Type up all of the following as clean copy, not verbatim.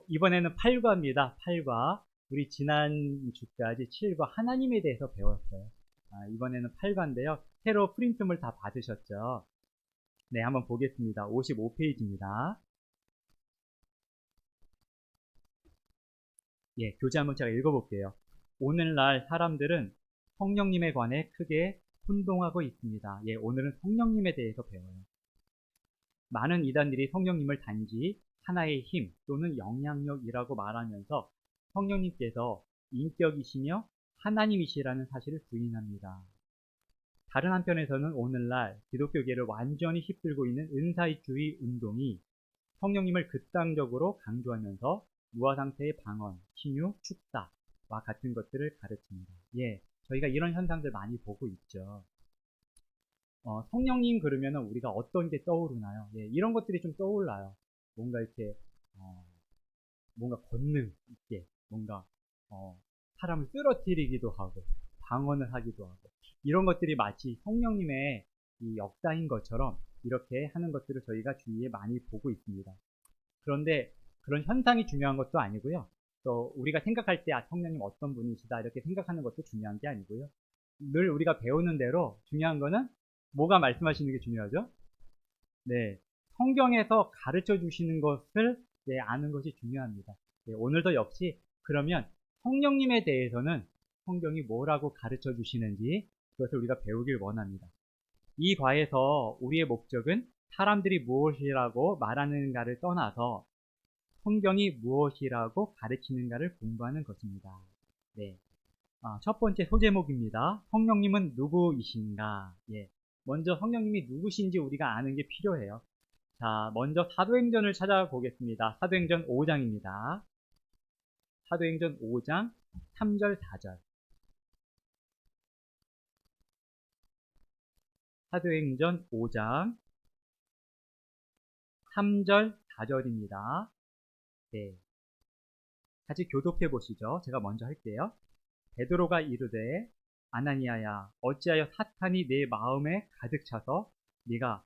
이번에는 8과입니다. 8과. 우리 지난 주까지 7과 하나님에 대해서 배웠어요. 이번에는 8과인데요. 새로 프린트물 다 받으셨죠? 네, 한번 보겠습니다. 55페이지입니다. 예, 교재 한번 제가 읽어볼게요. 오늘날 사람들은 성령님에 관해 크게 혼동하고 있습니다. 예, 오늘은 성령님에 대해서 배워요. 많은 이단들이 성령님을 단지 하나의 힘 또는 영향력이라고 말하면서 성령님께서 인격이시며 하나님이시라는 사실을 부인합니다. 다른 한편에서는 오늘날 기독교계를 완전히 휩쓸고 있는 은사주의 운동이 성령님을 극단적으로 강조하면서 무아상태의 방언, 신유, 축사와 같은 것들을 가르칩니다. 예, 저희가 이런 현상들 많이 보고 있죠. 성령님 그러면은 우리가 어떤 게 떠오르나요? 예, 이런 것들이 좀 떠올라요. 뭔가 이렇게 뭔가 권능 있게 뭔가 사람을 쓰러뜨리기도 하고 방언을 하기도 하고 이런 것들이 마치 성령님의 이 역사인 것처럼 이렇게 하는 것들을 저희가 주위에 많이 보고 있습니다. 그런데 그런 현상이 중요한 것도 아니고요. 또 우리가 생각할 때 성령님 어떤 분이시다 이렇게 생각하는 것도 중요한 게 아니고요. 늘 우리가 배우는 대로 중요한 거는 뭐가 말씀하시는 게 중요하죠? 네, 성경에서 가르쳐 주시는 것을 아는 것이 중요합니다. 네, 오늘도 역시 그러면 성령님에 대해서는 성경이 뭐라고 가르쳐 주시는지 그것을 우리가 배우길 원합니다. 이 과에서 우리의 목적은 사람들이 무엇이라고 말하는가를 떠나서 성경이 무엇이라고 가르치는가를 공부하는 것입니다. 네, 첫 번째 소제목입니다. 성령님은 누구이신가? 예, 먼저 성령님이 누구신지 우리가 아는 게 필요해요. 자, 먼저 사도행전을 찾아보겠습니다. 사도행전 5장입니다. 사도행전 5장 3절 4절. 사도행전 5장 3절 4절입니다. 네, 같이 교독해 보시죠. 제가 먼저 할게요. 베드로가 이르되 아나니아야 어찌하여 사탄이 내 마음에 가득 차서 네가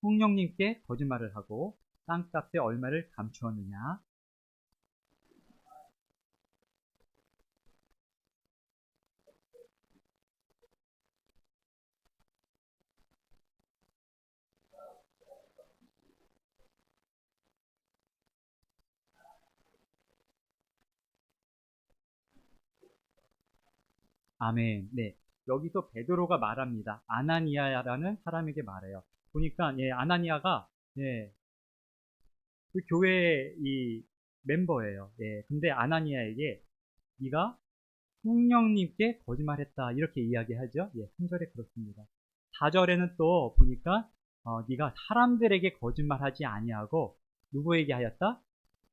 성령님께 거짓말을 하고 땅값에 얼마를 감추었느냐? 아멘. 네, 여기서 베드로가 말합니다. 아나니아라는 사람에게 말해요. 보니까 아나니아가 그 교회의 이 멤버예요. 근데 아나니아에게 네가 성령님께 거짓말했다 이렇게 이야기하죠. 3절에 그렇습니다. 4절에는 또 보니까 네가 사람들에게 거짓말하지 아니하고 누구에게 하였다?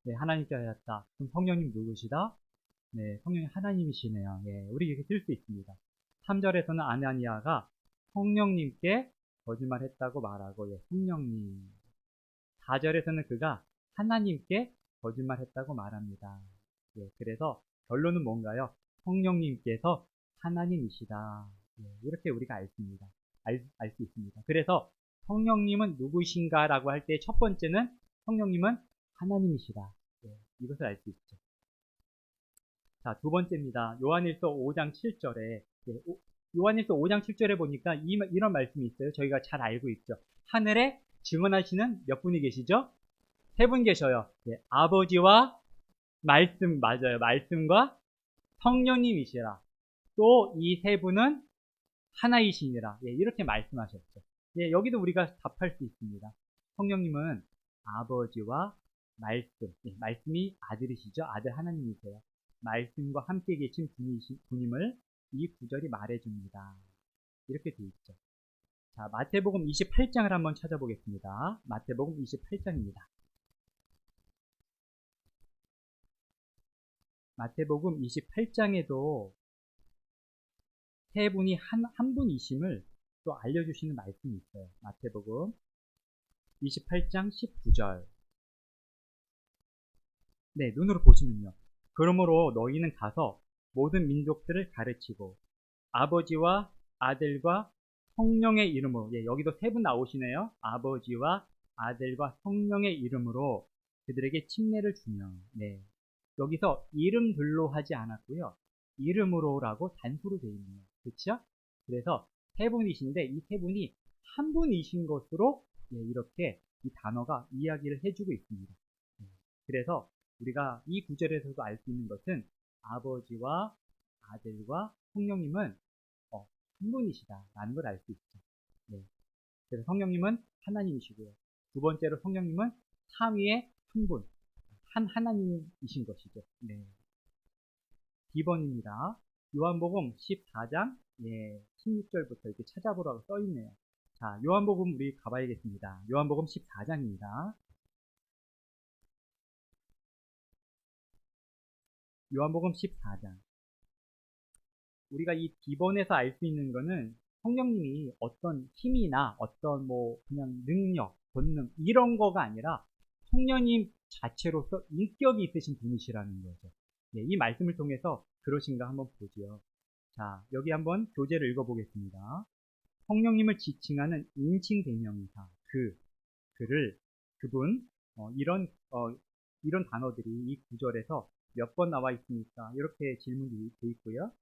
네, 하나님께 하였다. 그럼 성령님 누구시다? 네, 성령이 하나님이시네요. 우리 이렇게 쓸 수 있습니다. 3절에서는 아나니아가 성령님께 거짓말했다고 말하고 성령님. 4절에서는 그가 하나님께 거짓말했다고 말합니다. 그래서 결론은 뭔가요? 성령님께서 하나님이시다. 이렇게 우리가 알 수 있습니다. 그래서 성령님은 누구신가라고 할 때 첫 번째는 성령님은 하나님이시다. 이것을 알 수 있죠. 자, 두 번째입니다. 요한일서 5장 7절에 요한일서 5장 7절에 보니까 이런 말씀이 있어요. 저희가 잘 알고 있죠. 하늘에 증언하시는 몇 분이 계시죠? 세 분 계셔요. 아버지와 말씀, 맞아요. 말씀과 성령님이시라. 또 이 세 분은 하나이시니라. 이렇게 말씀하셨죠. 여기도 우리가 답할 수 있습니다. 성령님은 아버지와 말씀, 말씀이 아들이시죠. 아들 하나님이세요. 말씀과 함께 계신 분임을 이 구절이 말해줍니다. 이렇게 되어 있죠. 자, 마태복음 28장을 한번 찾아보겠습니다. 마태복음 28장입니다. 마태복음 28장에도 세 분이 한 분이심을 또 알려주시는 말씀이 있어요. 마태복음 28장 19절. 네, 눈으로 보시면요. 그러므로 너희는 가서 모든 민족들을 가르치고 아버지와 아들과 성령의 이름으로, 여기도 세 분 나오시네요. 아버지와 아들과 성령의 이름으로 그들에게 침례를 주며. 네. 여기서 이름들로 하지 않았고요. 이름으로라고 단수로 되어 있네요. 그렇죠? 그래서 세 분이신데 이 세 분이 한 분이신 것으로 이렇게 이 단어가 이야기를 해주고 있습니다. 그래서 우리가 이 구절에서도 알 수 있는 것은 아버지와 아들과 성령님은 한 분이시다라는 걸 알 수 있죠. 네. 그래서 성령님은 하나님이시고요. 두 번째로 성령님은 삼위의 한 분, 한 하나님이신 것이죠. 네. B번입니다. 요한복음 14장 16절부터 이렇게 찾아보라고 써있네요. 자, 요한복음 우리 가봐야겠습니다. 요한복음 14장입니다. 요한복음 14장. 우리가 이 B번에서 알 수 있는 거는 성령님이 어떤 힘이나 어떤 그냥 능력, 본능 이런 거가 아니라 성령님 자체로서 인격이 있으신 분이시라는 거죠. 이 말씀을 통해서 그러신가 한번 보죠. 자, 여기 한번 교재를 읽어보겠습니다. 성령님을 지칭하는 인칭 대명사, 그를, 그분, 이런 단어들이 이 구절에서 몇 번 나와 있습니까? 이렇게 질문이 되어 있고요.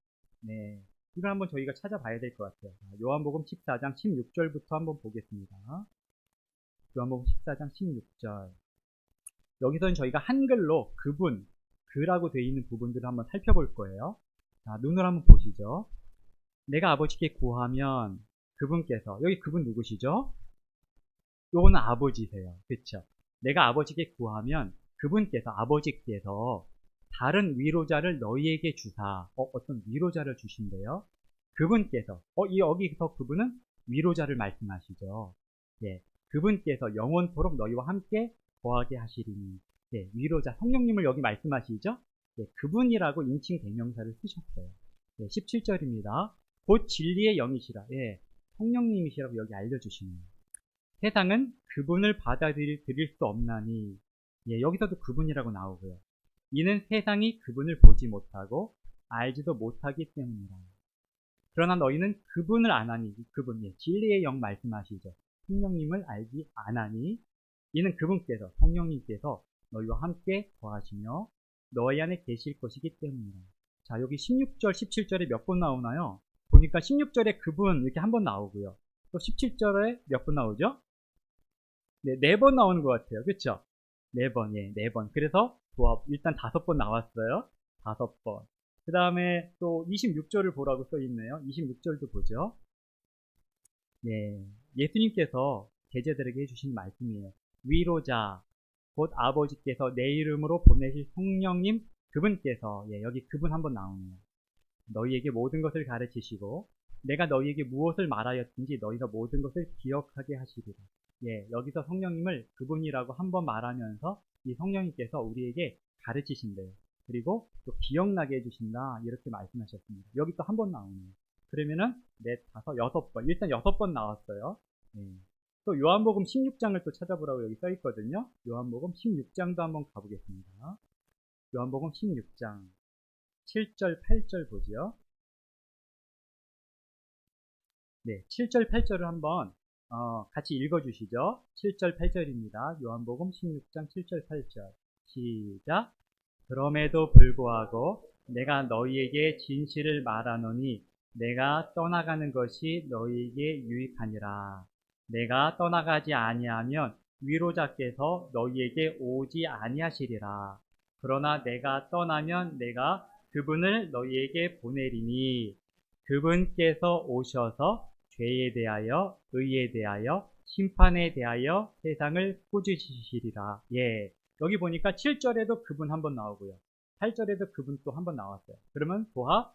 네. 이걸 한번 저희가 찾아봐야 될 것 같아요. 요한복음 14장 16절부터 한번 보겠습니다. 요한복음 14장 16절. 여기서는 저희가 한글로 그분, 그라고 되어 있는 부분들을 한번 살펴볼 거예요. 자, 눈을 한번 보시죠. 내가 아버지께 구하면 그분께서, 여기 그분 누구시죠? 요거는 아버지세요. 그쵸? 내가 아버지께 구하면 그분께서, 아버지께서 다른 위로자를 너희에게 주사, 어떤 위로자를 주신대요. 그분께서, 여기서 그분은 위로자를 말씀하시죠. 예, 그분께서 영원토록 너희와 함께 거하게 하시리니. 예, 위로자, 성령님을 여기 말씀하시죠? 예, 그분이라고 인칭 대명사를 쓰셨어요. 예, 17절입니다. 곧 진리의 영이시라. 예, 성령님이시라고 여기 알려주시네요. 세상은 그분을 받아들일 수 없나니. 예, 여기서도 그분이라고 나오고요. 이는 세상이 그분을 보지 못하고 알지도 못하기 때문이라. 그러나 너희는 그분을 아나니. 그분, 예, 진리의 영 말씀하시죠. 성령님을 알지 아나니. 이는 그분께서, 성령님께서 너희와 함께 거하시며 너희 안에 계실 것이기 때문이라. 자, 여기 16절, 17절에 몇 번 나오나요? 보니까 16절에 그분 이렇게 한 번 나오고요. 또 17절에 몇 번 나오죠? 네, 4번 나오는 것 같아요. 그쵸? 4번, 예, 4번. 그래서 일단 5번 나왔어요. 5번. 그 다음에 또 26절을 보라고 써있네요. 26절도 보죠. 네, 예수님께서 제자들에게 해주신 말씀이에요. 위로자, 곧 아버지께서 내 이름으로 보내실 성령님, 그분께서, 예, 여기 그분 한번 나오네요. 너희에게 모든 것을 가르치시고 내가 너희에게 무엇을 말하였든지 너희가 모든 것을 기억하게 하시리라. 예, 여기서 성령님을 그분이라고 한번 말하면서 이 성령님께서 우리에게 가르치신대요. 그리고 또 기억나게 해주신다, 이렇게 말씀하셨습니다. 여기 또 한 번 나오네요. 그러면은 4, 5, 6번, 일단 6번 나왔어요. 예. 또 요한복음 16장을 또 찾아보라고 여기 써있거든요. 요한복음 16장도 한번 가보겠습니다. 요한복음 16장 7절, 8절 보죠. 네, 7절, 8절을 한번 같이 읽어주시죠. 7절, 8절입니다. 요한복음 16장 7절, 8절. 시작. 그럼에도 불구하고 내가 너희에게 진실을 말하노니 내가 떠나가는 것이 너희에게 유익하니라. 내가 떠나가지 아니하면 위로자께서 너희에게 오지 아니하시리라. 그러나 내가 떠나면 내가 그분을 너희에게 보내리니 그분께서 오셔서 죄에 대하여 의에 대하여 심판에 대하여 세상을 꾸짖으시리라. 예, 여기 보니까 7절에도 그분 한번 나오고요. 8절에도 그분 또 한번 나왔어요. 그러면 도합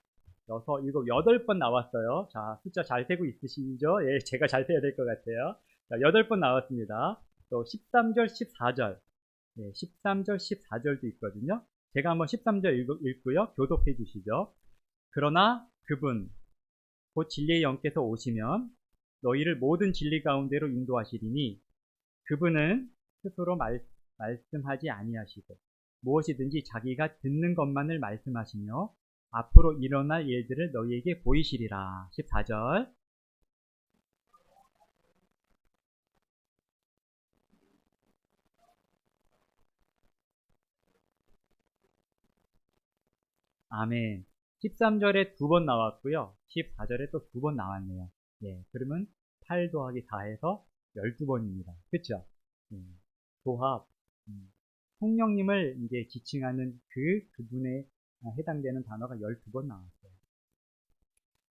6, 7, 8번 나왔어요. 자, 숫자 잘 세고 있으시죠? 예, 제가 잘 세야 될 것 같아요. 자, 8번 나왔습니다. 또 13절, 14절. 네, 13절, 14절도 있거든요. 제가 한번 13절 읽고요. 교독해 주시죠. 그러나 그분, 곧 진리의 영께서 오시면 너희를 모든 진리 가운데로 인도하시리니 그분은 스스로 말씀하지 아니하시고 무엇이든지 자기가 듣는 것만을 말씀하시며 앞으로 일어날 일들을 너희에게 보이시리라. 14절. 아멘. 13절에 2번 나왔고요. 14절에 또 2번 나왔네요. 예, 그러면 8 더하기 4해서 12번입니다. 그쵸? 예, 조합. 성령님을 이제 지칭하는 그분에 해당되는 단어가 12번 나왔어요.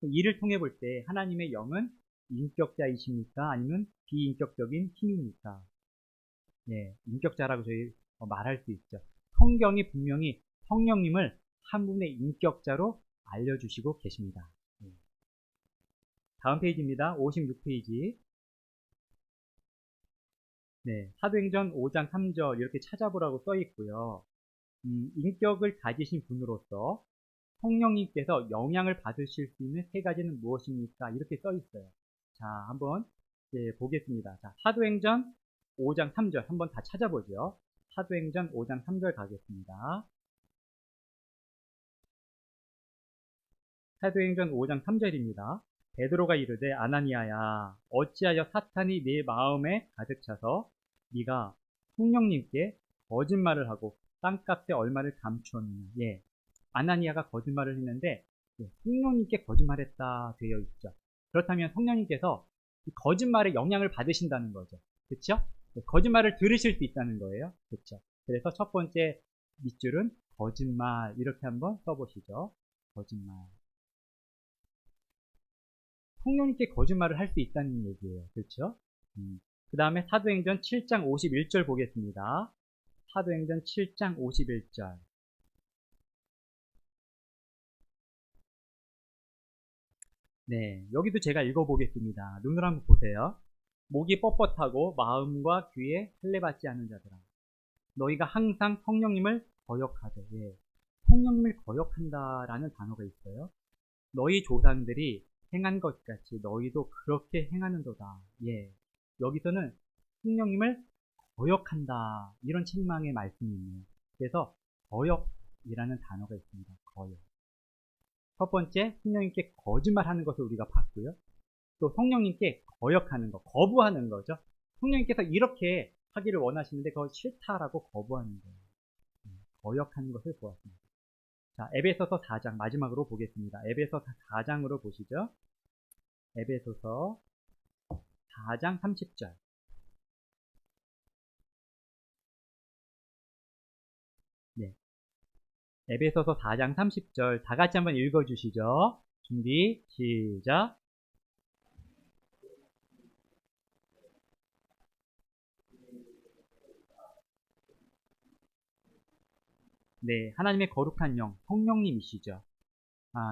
이를 통해 볼 때 하나님의 영은 인격자이십니까? 아니면 비인격적인 힘입니까? 예, 인격자라고 저희 말할 수 있죠. 성경이 분명히 성령님을 한 분의 인격자로 알려주시고 계십니다. 예. 다음 페이지입니다. 56페이지. 네, 사도행전 5장 3절 이렇게 찾아보라고 써 있고요. 인격을 가지신 분으로서 성령님께서 영향을 받으실 수 있는 세 가지는 무엇입니까? 이렇게 써 있어요. 자, 한번 보겠습니다. 자, 사도행전 5장 3절 한번 다 찾아보죠. 사도행전 5장 3절 가겠습니다. 사도행전 5장 3절입니다. 베드로가 이르되 아나니아야 어찌하여 사탄이 네 마음에 가득 차서 네가 성령님께 거짓말을 하고 땅값에 얼마를 감추었느냐. 예, 아나니아가 거짓말을 했는데 성령님께 거짓말했다 되어 있죠. 그렇다면 성령님께서 이 거짓말에 영향을 받으신다는 거죠. 그렇죠? 거짓말을 들으실 수 있다는 거예요. 그렇죠? 그래서 첫 번째 밑줄은 거짓말 이렇게 한번 써보시죠. 거짓말. 성령님께 거짓말을 할 수 있다는 얘기예요. 그렇죠? 그 다음에 사도행전 7장 51절 보겠습니다. 사도행전 7장 51절. 네, 여기도 제가 읽어보겠습니다. 눈으로 한번 보세요. 목이 뻣뻣하고 마음과 귀에 할례받지 않은 자들아, 너희가 항상 성령님을 거역하되. 예, 성령님을 거역한다라는 단어가 있어요. 너희 조상들이 행한 것 같이 너희도 그렇게 행하는도다. 예, 여기서는 성령님을 거역한다 이런 책망의 말씀이 있네요. 그래서 거역이라는 단어가 있습니다. 거역. 첫 번째, 성령님께 거짓말하는 것을 우리가 봤고요. 또 성령님께 거역하는 것, 거부하는 거죠. 성령님께서 이렇게 하기를 원하시는데 그걸 싫다라고 거부하는 거예요. 거역하는 것을 보았습니다. 자, 에베소서 4장 마지막으로 보겠습니다. 에베소서 4장으로 보시죠. 에베소서 4장 30절. 네. 에베소서 4장 30절 다 같이 한번 읽어주시죠. 준비, 시작. 네, 하나님의 거룩한 영, 성령님이시죠.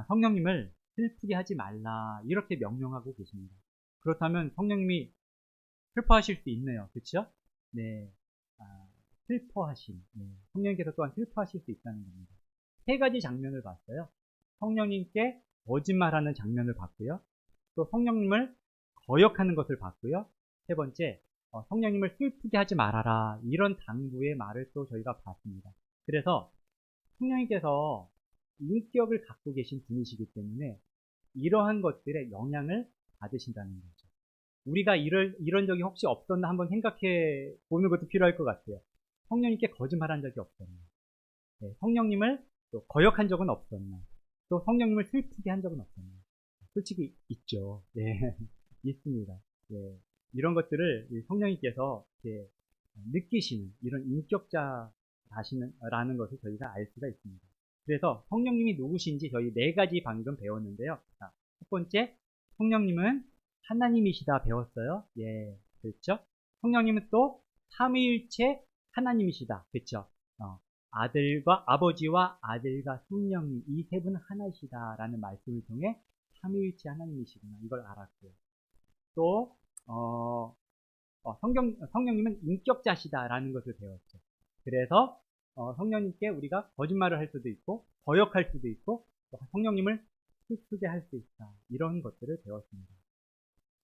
성령님을 슬프게 하지 말라 이렇게 명령하고 계십니다. 그렇다면 성령님이 슬퍼하실 수 있네요. 그렇죠? 네, 슬퍼하심. 네, 성령님께서 또한 슬퍼하실 수 있다는 겁니다. 세 가지 장면을 봤어요. 성령님께 거짓말하는 장면을 봤고요. 또 성령님을 거역하는 것을 봤고요. 세 번째, 성령님을 슬프게 하지 말아라 이런 당부의 말을 또 저희가 봤습니다. 그래서 성령님께서 인격을 갖고 계신 분이시기 때문에 이러한 것들에 영향을 받으신다는 거죠. 우리가 이런 적이 혹시 없었나 한번 생각해 보는 것도 필요할 것 같아요. 성령님께 거짓말한 적이 없었나? 네, 성령님을 또 거역한 적은 없었나? 또 성령님을 슬프게 한 적은 없었나? 솔직히 있죠. 네, 있습니다. 네, 이런 것들을 성령님께서 이렇게 느끼시는 이런 인격자라는 것을 저희가 알 수가 있습니다. 그래서 성령님이 누구신지 저희 네 가지 방금 배웠는데요. 자, 첫 번째, 성령님은 하나님이시다 배웠어요. 예, 그렇죠? 성령님은 또 삼위일체 하나님이시다. 그렇죠? 아들과 아버지와 아들과 성령님 이 세 분은 하나이시다라는 말씀을 통해 삼위일체 하나님이시구나 이걸 알았고요. 또 성령님은 인격자시다라는 것을 배웠죠. 그래서 성령님께 우리가 거짓말을 할 수도 있고 거역할 수도 있고 성령님을 슬프게 할 수 있다. 이런 것들을 배웠습니다.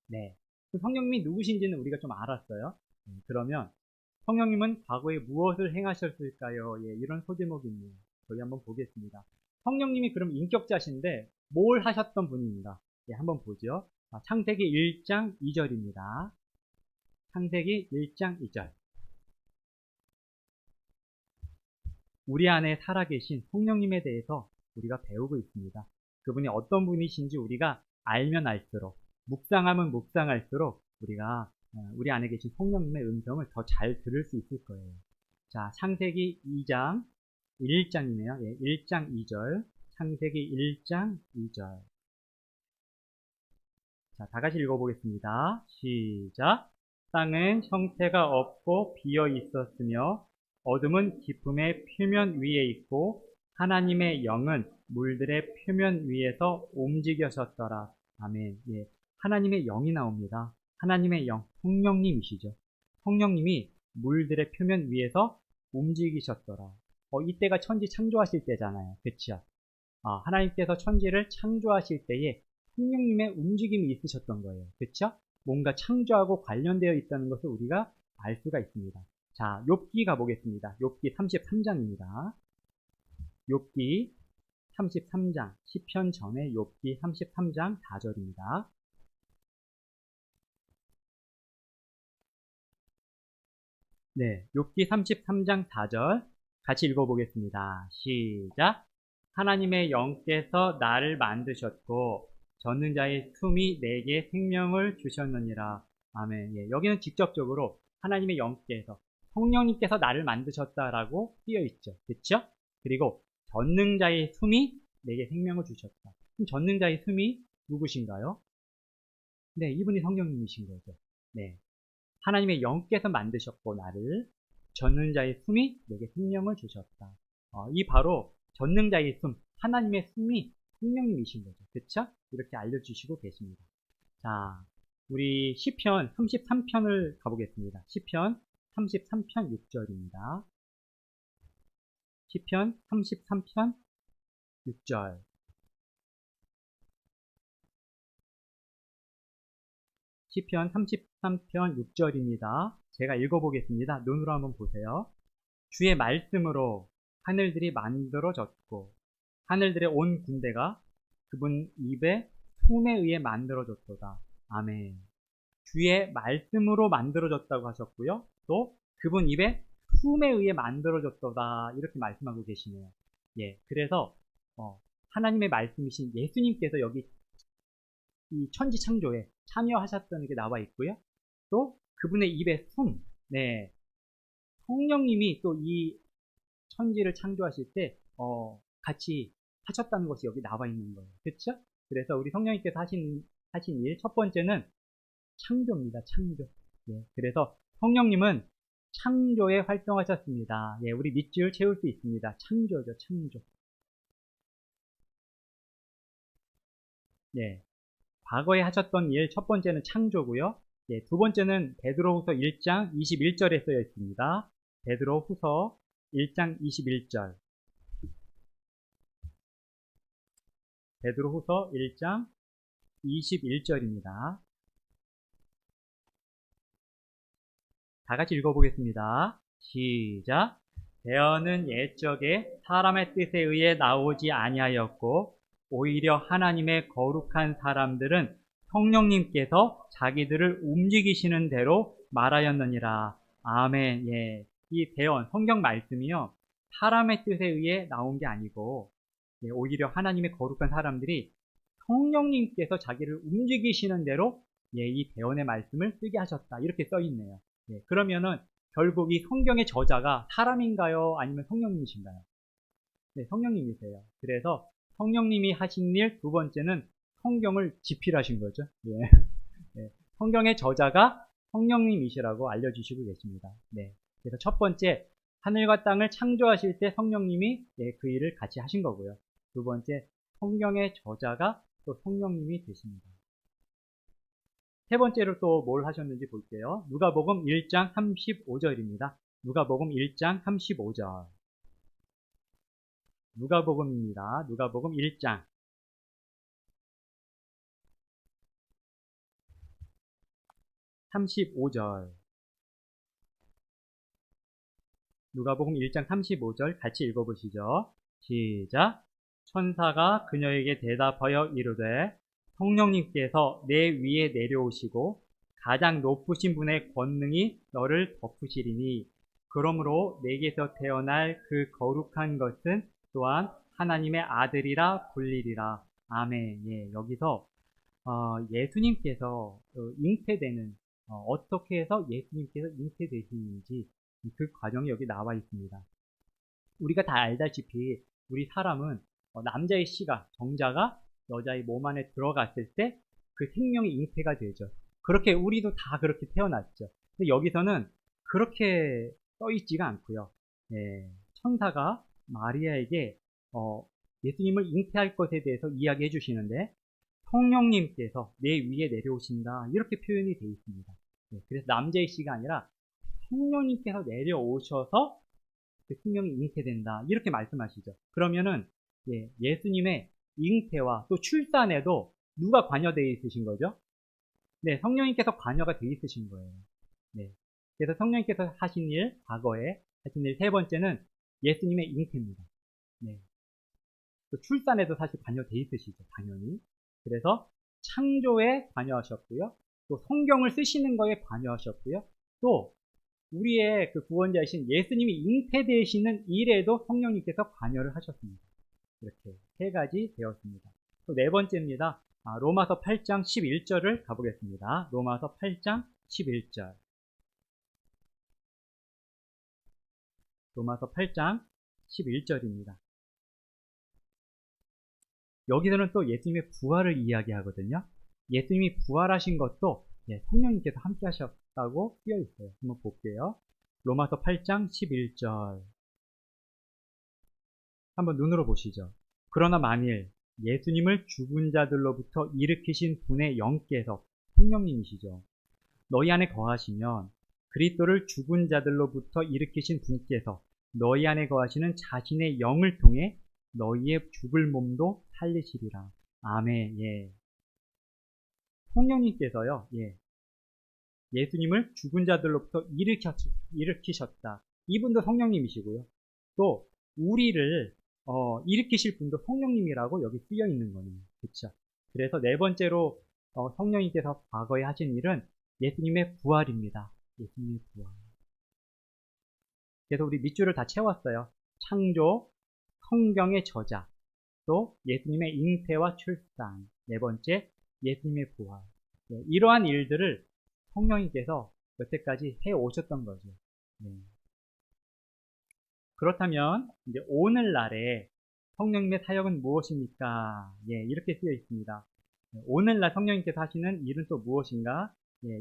네, 성령님이 누구신지는 우리가 좀 알았어요. 그러면 성령님은 과거에 무엇을 행하셨을까요? 예, 이런 소제목이 있네요. 저희 한번 보겠습니다. 성령님이 그럼 인격자신데 뭘 하셨던 분입니다. 예, 한번 보죠. 창세기 1장 2절입니다. 창세기 1장 2절. 우리 안에 살아계신 성령님에 대해서 우리가 배우고 있습니다. 그분이 어떤 분이신지 우리가 알면 알수록, 묵상하면 묵상할수록 우리가 우리 안에 계신 성령님의 음성을 더 잘 들을 수 있을 거예요. 자, 창세기 2장 1장이네요. 예, 1장 2절. 창세기 1장 2절. 자, 다 같이 읽어보겠습니다. 시작. 땅은 형태가 없고 비어 있었으며 어둠은 깊음의 표면 위에 있고 하나님의 영은 물들의 표면 위에서 움직여졌더라. 아멘. 예, 하나님의 영이 나옵니다. 하나님의 영, 성령님이시죠. 성령님이 물들의 표면 위에서 움직이셨더라. 이때가 천지 창조하실 때잖아요. 그렇죠? 하나님께서 천지를 창조하실 때에 성령님의 움직임이 있으셨던 거예요. 그렇죠? 뭔가 창조하고 관련되어 있다는 것을 우리가 알 수가 있습니다. 자, 욥기 가보겠습니다. 욥기 33장입니다. 욥기 33장, 시편 전에 욥기 33장 4절입니다. 네, 욥기 33장 4절 같이 읽어보겠습니다. 시작. 하나님의 영께서 나를 만드셨고 전능자의 숨이 내게 생명을 주셨느니라. 아멘. 예, 여기는 직접적으로 하나님의 영께서, 성령님께서 나를 만드셨다라고 쓰여 있죠. 그렇죠? 그리고 전능자의 숨이 내게 생명을 주셨다. 그럼 전능자의 숨이 누구신가요? 네, 이분이 성령님이신 거죠. 네, 하나님의 영께서 만드셨고 나를, 전능자의 숨이 내게 생명을 주셨다. 이 바로 전능자의 숨, 하나님의 숨이 성령님이신 거죠. 그쵸? 이렇게 알려주시고 계십니다. 자, 우리 시편 33편을 가보겠습니다. 시편 33편 6절입니다. 시편 33편 6절. 시편 33편 6절입니다. 제가 읽어보겠습니다. 눈으로 한번 보세요. 주의 말씀으로 하늘들이 만들어졌고 하늘들의 온 군대가 그분 입에 숨에 의해 만들어졌도다. 아멘. 주의 말씀으로 만들어졌다고 하셨고요. 또 그분 입에 숨에 의해 만들어졌도다. 이렇게 말씀하고 계시네요. 예, 그래서 하나님의 말씀이신 예수님께서 여기 이 천지 창조에 참여하셨다는 게 나와 있고요. 또 그분의 입에 숨, 네, 성령님이 또 이 천지를 창조하실 때 같이 하셨다는 것이 여기 나와 있는 거예요. 그렇죠? 그래서 우리 성령님께서 하신 일 첫 번째는 창조입니다. 창조. 예, 그래서 성령님은 창조에 활동하셨습니다. 예, 우리 밑줄 채울 수 있습니다. 창조죠, 창조. 예, 과거에 하셨던 일 첫 번째는 창조고요. 예, 두 번째는 베드로후서 1장 21절에 쓰여 있습니다. 베드로후서 1장 21절. 베드로후서 1장 21절입니다. 다 같이 읽어보겠습니다. 시작. 대언은 옛적에 사람의 뜻에 의해 나오지 아니하였고 오히려 하나님의 거룩한 사람들은 성령님께서 자기들을 움직이시는 대로 말하였느니라. 아멘. 예, 이 대언, 성경 말씀이요, 사람의 뜻에 의해 나온 게 아니고 오히려 하나님의 거룩한 사람들이 성령님께서 자기를 움직이시는 대로 이 대언의 말씀을 쓰게 하셨다. 이렇게 써 있네요. 그러면은 결국 이 성경의 저자가 사람인가요? 아니면 성령님이신가요? 네, 성령님이세요. 그래서 성령님이 하신 일 두 번째는 성경을 집필하신 거죠. 예. 네, 성경의 저자가 성령님이시라고 알려주시고 계십니다. 네, 그래서 첫 번째, 하늘과 땅을 창조하실 때 성령님이 그 일을 같이 하신 거고요. 두 번째, 성경의 저자가 또 성령님이 되십니다. 세 번째로 또 뭘 하셨는지 볼게요. 누가복음 1장 35절입니다. 누가복음 1장 35절. 누가복음입니다. 누가복음 1장 35절. 누가복음 1장 35절 같이 읽어보시죠. 시작. 천사가 그녀에게 대답하여 이르되 성령님께서 내 위에 내려오시고 가장 높으신 분의 권능이 너를 덮으시리니 그러므로 내게서 태어날 그 거룩한 것은 또한 하나님의 아들이라 불리리라. 아멘. 예, 여기서 예수님께서 잉태되는 어떻게 해서 예수님께서 잉태되시는지 그 과정이 여기 나와 있습니다. 우리가 다 알다시피 우리 사람은 남자의 씨가 정자가 여자의 몸 안에 들어갔을 때 그 생명이 잉태가 되죠. 그렇게 우리도 다 그렇게 태어났죠. 근데 여기서는 그렇게 써 있지가 않고요. 예, 천사가 마리아에게 예수님을 잉태할 것에 대해서 이야기해 주시는데 성령님께서 내 위에 내려오신다 이렇게 표현이 되어 있습니다. 예, 그래서 남자의 씨가 아니라 성령님께서 내려오셔서 그 생명이 잉태된다 이렇게 말씀하시죠. 그러면은 예수님의 잉태와 또 출산에도 누가 관여되어 있으신 거죠? 네, 성령님께서 관여가 되어 있으신 거예요. 네, 그래서 성령님께서 하신 일, 과거에 하신 일 세 번째는 예수님의 잉태입니다. 네, 또 출산에도 사실 관여되어 있으시죠, 당연히. 그래서 창조에 관여하셨고요, 또 성경을 쓰시는 거에 관여하셨고요, 또 우리의 그 구원자이신 예수님이 잉태되시는 일에도 성령님께서 관여를 하셨습니다. 이렇게 세 가지 되었습니다. 또 네 번째입니다. 로마서 8장 11절을 가보겠습니다. 로마서 8장 11절. 로마서 8장 11절입니다. 여기서는 또 예수님의 부활을 이야기하거든요. 예수님이 부활하신 것도 성령님께서 함께 하셨다고 쓰여 있어요. 한번 볼게요. 로마서 8장 11절. 한번 눈으로 보시죠. 그러나 만일 예수님을 죽은 자들로부터 일으키신 분의 영께서 성령님이시죠. 너희 안에 거하시면 그리스도를 죽은 자들로부터 일으키신 분께서 너희 안에 거하시는 자신의 영을 통해 너희의 죽을 몸도 살리시리라. 아멘. 예. 성령님께서요. 예수님을 죽은 자들로부터 일으키셨다. 이분도 성령님이시고요. 또 우리를 일으키실 분도 성령님이라고 여기 쓰여 있는 거네요. 그렇죠? 그래서 네 번째로 성령님께서 과거에 하신 일은 예수님의 부활입니다. 예수님의 부활. 그래서 우리 밑줄을 다 채웠어요. 창조, 성경의 저자, 또 예수님의 잉태와 출산, 네 번째 예수님의 부활. 이러한 일들을 성령님께서 여태까지 해 오셨던 거죠. 그렇다면 이제 오늘날의 성령님의 사역은 무엇입니까? 이렇게 쓰여 있습니다. 오늘날 성령님께서 하시는 일은 또 무엇인가?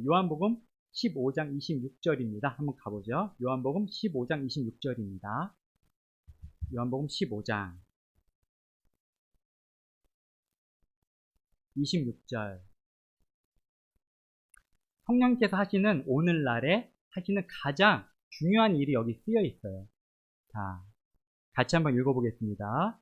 요한복음 15장 26절입니다. 한번 가보죠. 요한복음 15장 26절입니다. 요한복음 15장 26절. 성령님께서 하시는 오늘날에 하시는 가장 중요한 일이 여기 쓰여 있어요. 자, 같이 한번 읽어보겠습니다.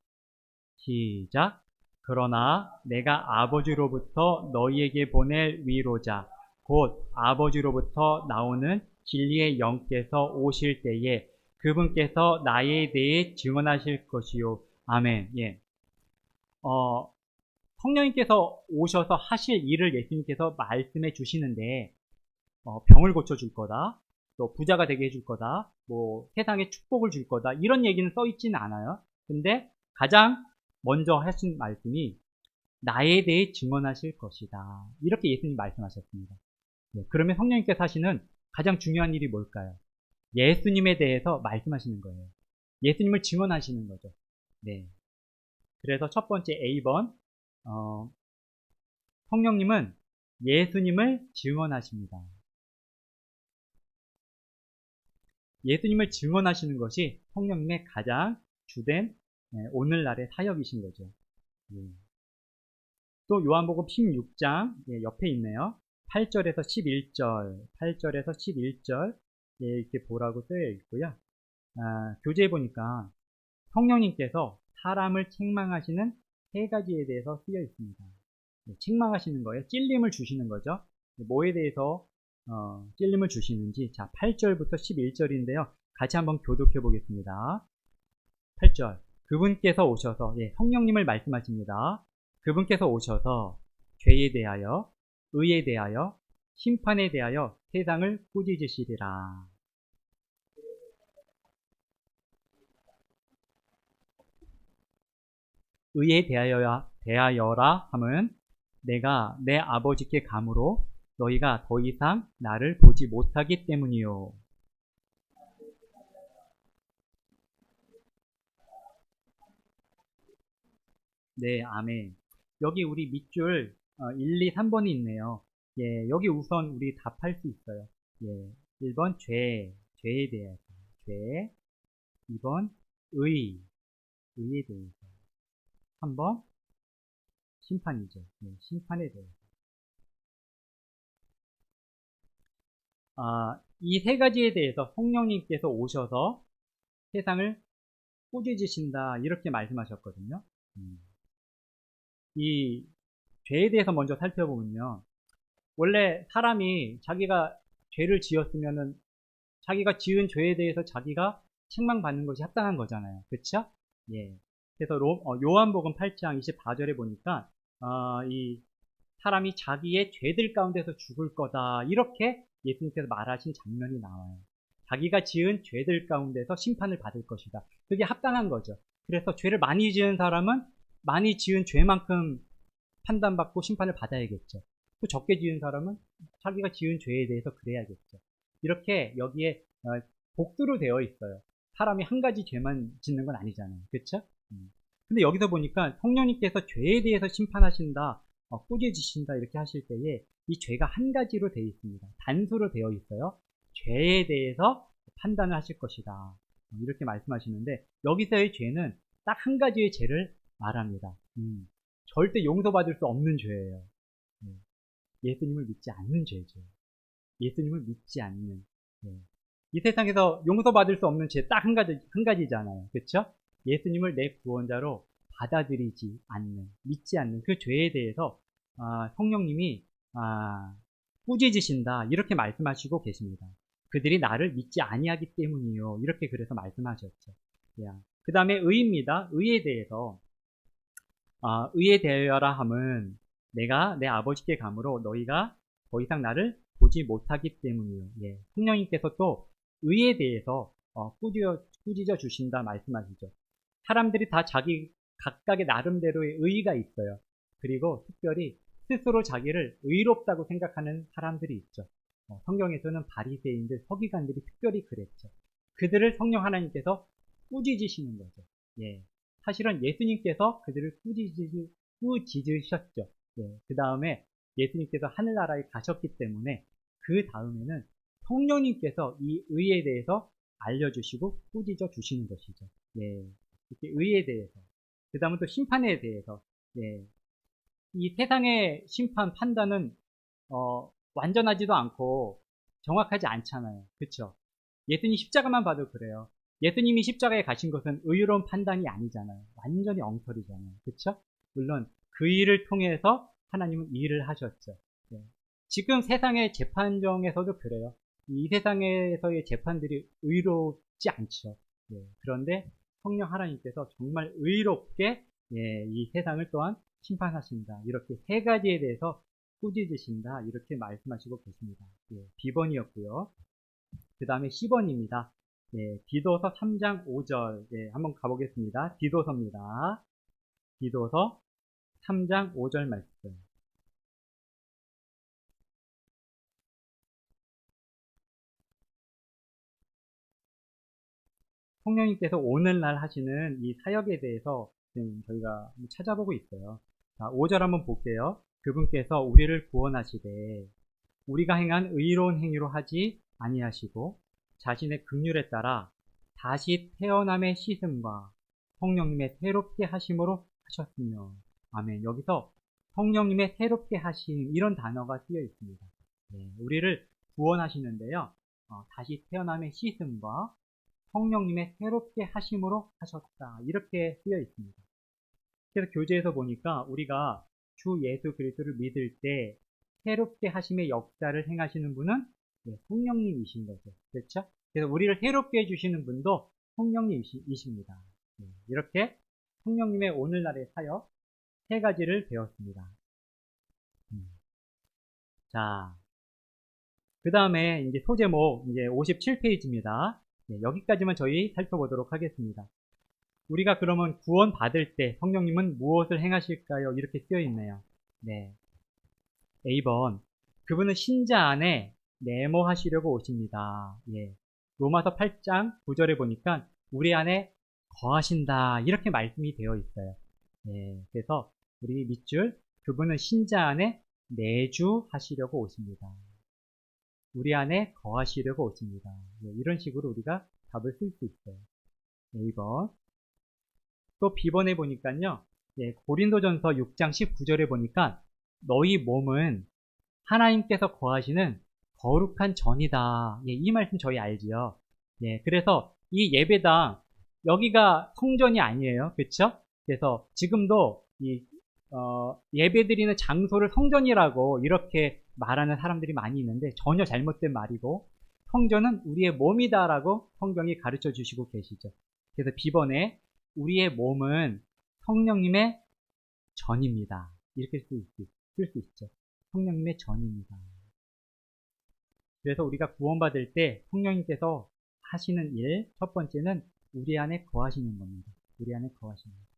시작. 그러나 내가 아버지로부터 너희에게 보낼 위로자 곧 아버지로부터 나오는 진리의 영께서 오실 때에 그분께서 나에 대해 증언하실 것이요. 아멘. 성령님께서 오셔서 하실 일을 예수님께서 말씀해 주시는데 병을 고쳐줄 거다, 또 부자가 되게 해줄 거다, 뭐 세상에 축복을 줄 거다 이런 얘기는 써 있지는 않아요. 근데 가장 먼저 하신 말씀이 나에 대해 증언하실 것이다 이렇게 예수님 말씀하셨습니다. 그러면 성령님께서 하시는 가장 중요한 일이 뭘까요? 예수님에 대해서 말씀하시는 거예요. 예수님을 증언하시는 거죠. 그래서 첫 번째 A번 성령님은 예수님을 증언하십니다. 예수님을 증언하시는 것이 성령님의 가장 주된 오늘날의 사역이신 거죠. 또 요한복음 16장 옆에 있네요. 8절에서 11절, 8절에서 11절 이렇게 보라고 쓰여 있고요. 교재에 보니까 성령님께서 사람을 책망하시는 세 가지에 대해서 쓰여 있습니다. 책망하시는 거예요. 찔림을 주시는 거죠. 뭐에 대해서 찔림을 주시는지. 자, 8절부터 11절인데요. 같이 한번 교독해 보겠습니다. 8절. 그분께서 오셔서 성령님을 말씀하십니다. 그분께서 오셔서 죄에 대하여, 의에 대하여, 심판에 대하여 세상을 꾸짖으시리라. 의에 대하여라 함은 내가 내 아버지께 감으로 너희가 더 이상 나를 보지 못하기 때문이요. 네, 아멘. 여기 우리 밑줄 1, 2, 3번이 있네요. 예, 여기 우선 우리 답할 수 있어요. 예, 1번 죄에 대해서, 죄. 2번 의에 대해서. 3번 심판이죠. 예, 심판에 대해서. 이 세 가지에 대해서 성령님께서 오셔서 세상을 꾸짖으신다 이렇게 말씀하셨거든요. 이 죄에 대해서 먼저 살펴보면요. 원래 사람이 자기가 죄를 지었으면은 자기가 지은 죄에 대해서 자기가 책망받는 것이 합당한 거잖아요. 그렇죠? 예. 그래서 요한복음 8장 24절에 보니까 이 사람이 자기의 죄들 가운데서 죽을 거다 이렇게 예수님께서 말하신 장면이 나와요. 자기가 지은 죄들 가운데서 심판을 받을 것이다. 그게 합당한 거죠. 그래서 죄를 많이 지은 사람은 많이 지은 죄만큼 판단받고 심판을 받아야겠죠. 또 적게 지은 사람은 자기가 지은 죄에 대해서 그래야겠죠. 이렇게 여기에 복수로 되어 있어요. 사람이 한 가지 죄만 짓는 건 아니잖아요. 그렇죠? 근데 여기서 보니까 성령님께서 죄에 대해서 심판하신다, 꾸짖으신다 이렇게 하실 때에 이 죄가 한 가지로 되어 있습니다. 단수로 되어 있어요. 죄에 대해서 판단을 하실 것이다. 이렇게 말씀하시는데 여기서의 죄는 딱 한 가지의 죄를 말합니다. 절대 용서받을 수 없는 죄예요. 예수님을 믿지 않는 죄죠. 예수님을 믿지 않는. 이 세상에서 용서받을 수 없는 죄 딱 한 가지잖아요. 그렇죠? 예수님을 내 구원자로 받아들이지 않는, 믿지 않는 그 죄에 대해서 성령님이 꾸짖으신다 이렇게 말씀하시고 계십니다. 그들이 나를 믿지 아니하기 때문이요. 이렇게 그래서 말씀하셨죠. 그 다음에 의입니다. 의에 대해서 의에 대하여라 함은 내가 내 아버지께 감으로 너희가 더 이상 나를 보지 못하기 때문이요. 예, 성령님께서 또 의에 대해서 꾸짖어 주신다 말씀하시죠. 사람들이 다 자기 각각의 나름대로의 의의가 있어요. 그리고 특별히 스스로 자기를 의롭다고 생각하는 사람들이 있죠. 성경에서는 바리새인들, 서기관들이 특별히 그랬죠. 그들을 성령 하나님께서 꾸짖으시는 거죠. 예. 사실은 예수님께서 그들을 꾸짖으셨죠. 예. 그 다음에 예수님께서 하늘나라에 가셨기 때문에 그 다음에는 성령님께서 이 의에 대해서 알려주시고 꾸짖어 주시는 것이죠. 예. 이렇게 의에 대해서. 그 다음은 또 심판에 대해서. 예. 이 세상의 심판, 판단은 완전하지도 않고 정확하지 않잖아요. 그렇죠? 예수님 십자가만 봐도 그래요. 예수님이 십자가에 가신 것은 의로운 판단이 아니잖아요. 완전히 엉터리잖아요. 그렇죠? 물론 그 일을 통해서 하나님은 일을 하셨죠. 네. 지금 세상의 재판정에서도 그래요. 이 세상에서의 재판들이 의롭지 않죠. 네. 그런데 성령 하나님께서 정말 의롭게 이 세상을 또한 심판하신다. 이렇게 세 가지에 대해서 꾸짖으신다. 이렇게 말씀하시고 계십니다. B번이었고요. 그 다음에 C번입니다. 디도서 3장 5절 한번 가보겠습니다. 디도서입니다. 디도서 3장 5절 말씀. 성령님께서 오늘날 하시는 이 사역에 대해서 지금 저희가 찾아보고 있어요. 자, 5절 한번 볼게요. 그분께서 우리를 구원하시되 우리가 행한 의로운 행위로 하지 아니하시고 자신의 긍휼에 따라 다시 태어남의 씻음과 성령님의 새롭게 하심으로 하셨으며. 아멘. 여기서 성령님의 새롭게 하심 이런 단어가 쓰여 있습니다. 우리를 구원하시는데요. 다시 태어남의 씻음과 성령님의 새롭게 하심으로 하셨다. 이렇게 쓰여 있습니다. 그래서 교재에서 보니까 우리가 주 예수 그리스도를 믿을 때 새롭게 하심의 역사를 행하시는 분은 성령님이신 거죠. 그렇죠? 그래서 우리를 새롭게 해주시는 분도 성령님이십니다. 이렇게 성령님의 오늘날의 사역 세 가지를 배웠습니다. 자, 그 다음에 이제 소제목 이제 57페이지입니다. 여기까지만 저희 살펴보도록 하겠습니다. 우리가 그러면 구원 받을 때 성령님은 무엇을 행하실까요? 이렇게 쓰여 있네요. 네. A번. 그분은 신자 안에 내모하시려고 오십니다. 예. 로마서 8장 9절에 보니까 우리 안에 거하신다. 이렇게 말씀이 되어 있어요. 예. 그래서 우리 밑줄, 그분은 신자 안에 내주하시려고 오십니다. 우리 안에 거하시려고 오십니다. 예. 이런 식으로 우리가 답을 쓸 수 있어요. A번. 또 B번에 보니까요. 예. 고린도전서 6장 19절에 보니까 너희 몸은 하나님께서 거하시는 거룩한 전이다. 예, 이 말씀 저희 알지요. 예, 그래서 이 예배당 여기가 성전이 아니에요, 그렇죠? 그래서 지금도 이 예배드리는 장소를 성전이라고 이렇게 말하는 사람들이 많이 있는데 전혀 잘못된 말이고 성전은 우리의 몸이다라고 성경이 가르쳐 주시고 계시죠. 그래서 B번에 우리의 몸은 성령님의 전입니다. 이렇게 쓸 수 있죠. 성령님의 전입니다. 그래서 우리가 구원받을 때 성령님께서 하시는 일, 첫 번째는 우리 안에 거하시는 겁니다. 우리 안에 거하시는 겁니다.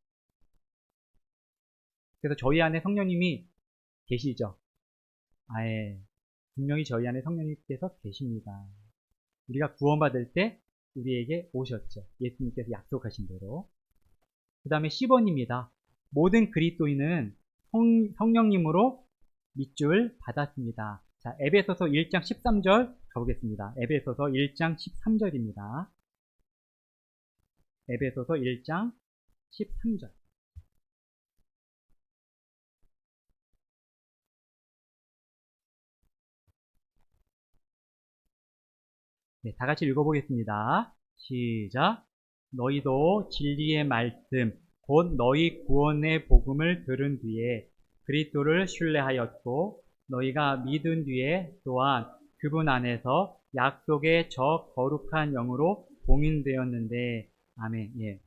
그래서 저희 안에 성령님이 계시죠. 아예 분명히 저희 안에 성령님께서 계십니다. 우리가 구원받을 때 우리에게 오셨죠. 예수님께서 약속하신 대로. 그 다음에 10번입니다. 모든 그리스도인은 성령님으로 밑줄 받았습니다. 자, 에베소서 1장 13절 가보겠습니다. 에베소서 1장 13절입니다. 에베소서 1장 13절. 네, 다 같이 읽어보겠습니다. 시작. 너희도 진리의 말씀, 곧 너희 구원의 복음을 들은 뒤에 그리스도를 신뢰하였고 너희가 믿은 뒤에 또한 그분 안에서 약속의 저 거룩한 영으로 봉인되었는데 아멘. 예.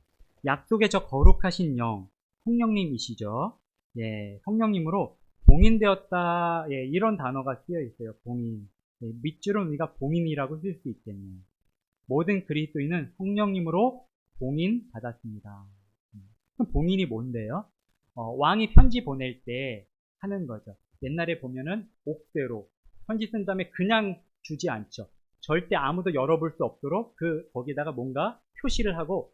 약속의 저 거룩하신 영, 성령님이시죠. 예, 성령님으로 봉인되었다. 예, 이런 단어가 쓰여 있어요. 봉인. 예, 밑줄은 우리가 봉인이라고 쓸 수 있겠네요. 모든 그리스도인은 성령님으로 봉인 받았습니다. 그럼 봉인이 뭔데요? 왕이 편지 보낼 때 하는 거죠. 옛날에 보면은 옥대로 편지 쓴 다음에 그냥 주지 않죠. 절대 아무도 열어볼 수 없도록 거기다가 뭔가 표시를 하고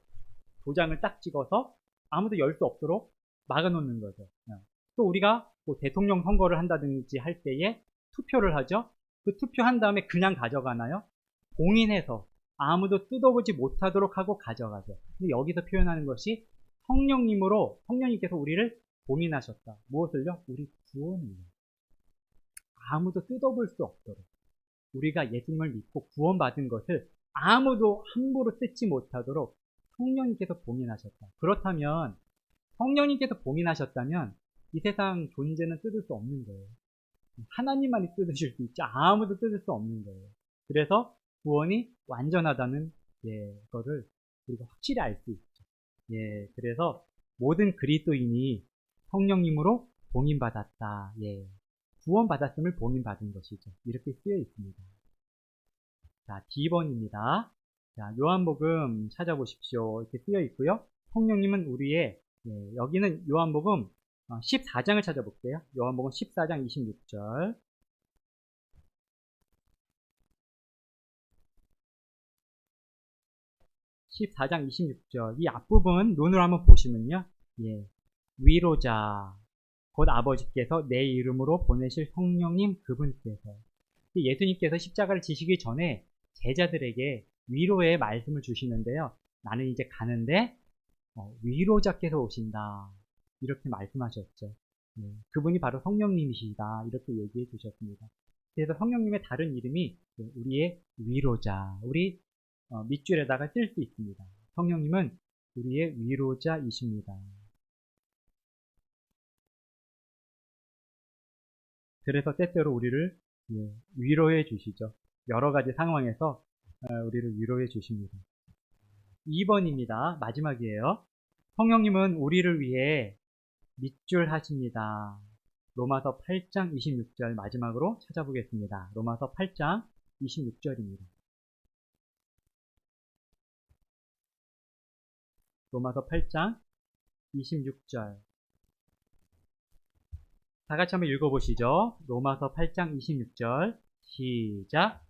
도장을 딱 찍어서 아무도 열 수 없도록 막아놓는 거죠. 또 우리가 뭐 대통령 선거를 한다든지 할 때에 투표를 하죠. 그 투표한 다음에 그냥 가져가나요? 봉인해서 아무도 뜯어보지 못하도록 하고 가져가죠. 근데 여기서 표현하는 것이 성령님으로 성령님께서 우리를 봉인하셨다. 무엇을요? 우리 구원을요. 아무도 뜯어볼 수 없도록 우리가 예수님을 믿고 구원받은 것을 아무도 함부로 뜯지 못하도록 성령님께서 봉인하셨다. 그렇다면 성령님께서 봉인하셨다면 이 세상 존재는 뜯을 수 없는 거예요. 하나님만이 뜯으실 수 있지 아무도 뜯을 수 없는 거예요. 그래서 구원이 완전하다는 거를 우리가 확실히 알 수 있죠. 예, 그래서 모든 그리스도인이 성령님으로 봉인받았다. 예, 구원받았음을 봉인받은 것이죠. 이렇게 쓰여 있습니다. 자, D번입니다. 자, 요한복음 찾아보십시오. 이렇게 쓰여 있고요. 성령님은 우리의 여기는 요한복음 14장을 찾아볼게요. 요한복음 14장 26절. 14장 26절. 이 앞부분 눈으로 한번 보시면요. 예. 위로자, 곧 아버지께서 내 이름으로 보내실 성령님 그분께서. 예수님께서 십자가를 지시기 전에 제자들에게 위로의 말씀을 주시는데요. 나는 이제 가는데 위로자께서 오신다. 이렇게 말씀하셨죠. 예. 그분이 바로 성령님이시다. 이렇게 얘기해 주셨습니다. 그래서 성령님의 다른 이름이 우리의 위로자. 우리 밑줄에다가 쓸 수 있습니다. 성령님은 우리의 위로자이십니다. 그래서 때때로 우리를 위로해 주시죠. 여러 가지 상황에서 우리를 위로해 주십니다. 2번입니다. 마지막이에요. 성령님은 우리를 위해 밑줄 하십니다. 로마서 8장 26절 마지막으로 찾아보겠습니다. 로마서 8장 26절입니다. 로마서 8장 26절. 다 같이 한번 읽어보시죠. 로마서 8장 26절. 시작.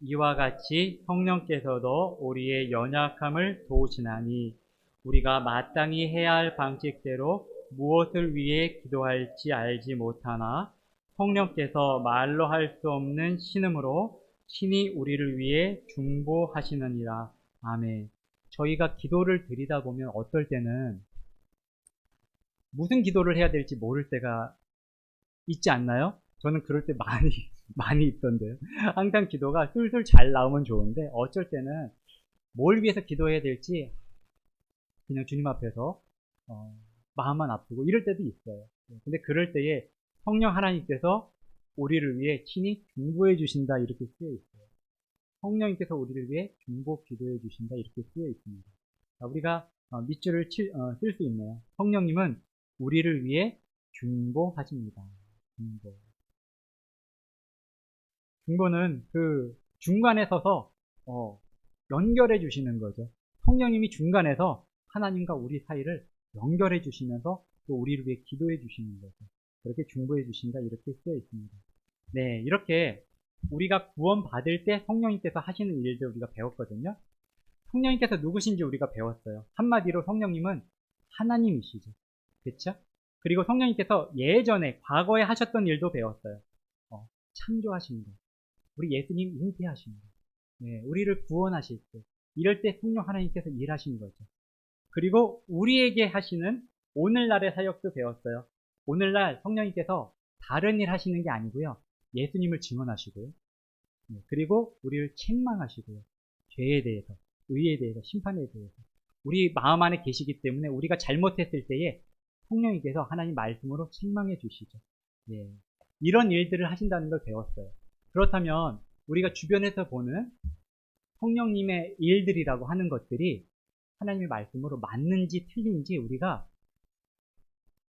이와 같이 성령께서도 우리의 연약함을 도우시나니 우리가 마땅히 해야 할 방식대로 무엇을 위해 기도할지 알지 못하나 성령께서 말로 할 수 없는 신음으로 신이 우리를 위해 중보하시느니라. 아멘. 저희가 기도를 드리다 보면 어떨 때는 무슨 기도를 해야 될지 모를 때가 있지 않나요? 저는 그럴 때 많이 있던데요. 항상 기도가 술술 잘 나오면 좋은데 어쩔 때는 뭘 위해서 기도해야 될지 그냥 주님 앞에서 마음만 아프고 이럴 때도 있어요. 근데 그럴 때에 성령 하나님께서 우리를 위해 친히 중보해 주신다 이렇게 쓰여 있어요. 성령님께서 우리를 위해 중보 기도해 주신다 이렇게 쓰여 있습니다. 자, 우리가 밑줄을 쓸 수 있네요. 성령님은 우리를 위해 중보하십니다. 중보는 그 중간에 서서 연결해 주시는 거죠. 성령님이 중간에서 하나님과 우리 사이를 연결해 주시면서 또 우리를 위해 기도해 주시는 거죠. 그렇게 중보해 주신다 이렇게 쓰여 있습니다. 네, 이렇게 우리가 구원 받을 때 성령님께서 하시는 일들 우리가 배웠거든요. 성령님께서 누구신지 우리가 배웠어요. 한마디로 성령님은 하나님이시죠. 그렇죠? 그리고 성령님께서 예전에 과거에 하셨던 일도 배웠어요. 창조하신 것, 우리 예수님 잉태하신 것, 네, 우리를 구원하실 때 이럴 때 성령 하나님께서 일하신 거죠. 그리고 우리에게 하시는 오늘날의 사역도 배웠어요. 오늘날 성령님께서 다른 일 하시는 게 아니고요. 예수님을 증언하시고요. 네, 그리고 우리를 책망하시고요. 죄에 대해서, 의에 대해서, 심판에 대해서 우리 마음 안에 계시기 때문에 우리가 잘못했을 때에 성령님께서 하나님 말씀으로 책망해 주시죠. 예, 이런 일들을 하신다는 걸 배웠어요. 그렇다면 우리가 주변에서 보는 성령님의 일들이라고 하는 것들이 하나님의 말씀으로 맞는지 틀린지 우리가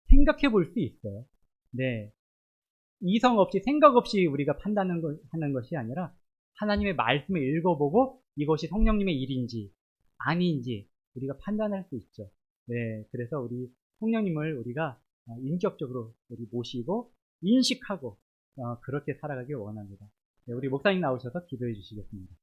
생각해 볼 수 있어요. 네, 이성 없이 생각 없이 우리가 판단하는 것이 아니라 하나님의 말씀을 읽어보고 이것이 성령님의 일인지 아닌지 우리가 판단할 수 있죠. 네, 그래서 우리 성령님을 우리가 인격적으로 우리 모시고 인식하고 그렇게 살아가길 원합니다. 네, 우리 목사님 나오셔서 기도해 주시겠습니다.